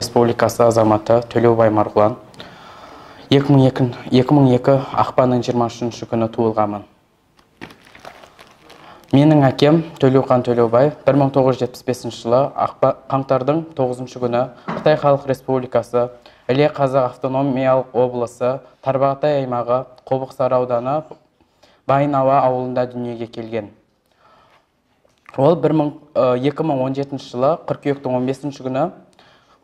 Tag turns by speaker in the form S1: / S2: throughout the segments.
S1: Республикасы азаматы Төлеубай Марғұлан 2002 ақпанның 23 күні туылғанмын. Менің әкем Төлеухан Төлеубай 1975 жылы қаңтардың 9 күні Қытай Халық Республикасы Іле Қазақ автономиялық облысы Тарбағатай аймағы Қобықсары ауданы Байнауа ауылында дүниеге келген. Ол 2017 жылы қыркүйектің 15 күні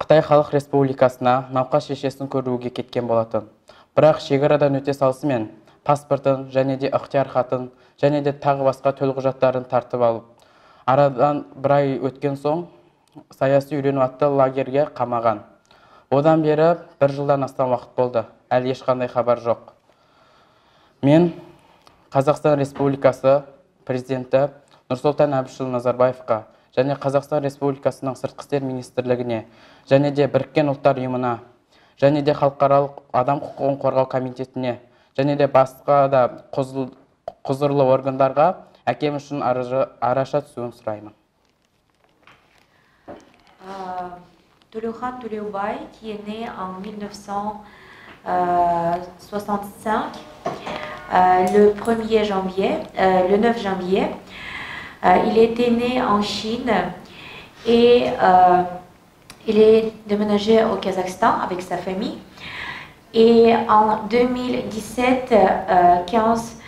S1: Қытай Халық Республикасына науқас шешесін көруге кеткен болатын. Бірақ шекарадан өте салысымен паспортын және де ықтияр хатын және де тағы басқа төлқұжаттарын тартып алып, арадан бір ай өткен соң саяси үйрену атты лагерге қамаған. Одан бері бір жылдан астам уақыт болды, әлі ешқандай хабар жоқ. Мен Қазақстан Республикасы президенті Нұрсұлтан Әбішұлы Назарбаевқа және Қазақстан Республикасының сыртқы істер министрлігіне және де Біріккен ұлттар ұйымына және де халықаралық адам құқығын қорғау комитетіне және де басқа да құзырлы органдарға әкем үшін араша түсуін сұраймын.
S2: Төлеухан Төлеубай, qui est né en 1965, le 9 janvier. Il était né en Chine et il est déménagé au Kazakhstan avec sa famille. Et en 2017, 15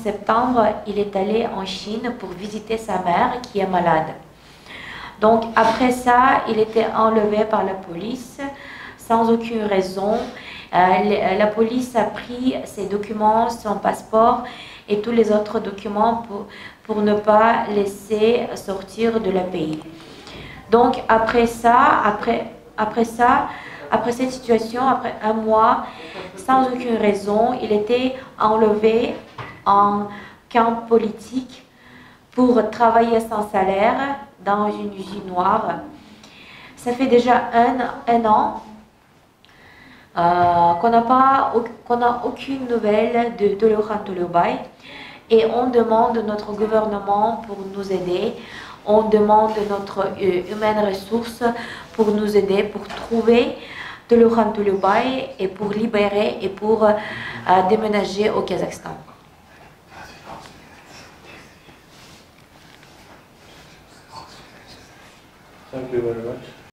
S2: septembre, il est allé en Chine pour visiter sa mère qui est malade. Donc après ça, il était enlevé par la police sans aucune raison. La police a pris ses documents, son passeport et tous les autres documents pour ne pas laisser sortir de la pays. Donc après cette situation, après un mois, sans aucune raison, il était enlevé en camp politique pour travailler sans salaire dans une usine noire. Ça fait déjà un an qu'on n'a aucune nouvelle de Төлеухан Төлеубай et on demande notre gouvernement pour nous aider, on demande notre humaine ressource pour nous aider, pour trouver Төлеухан Төлеубай et pour libérer et pour déménager au Kazakhstan.
S3: Thank you very much.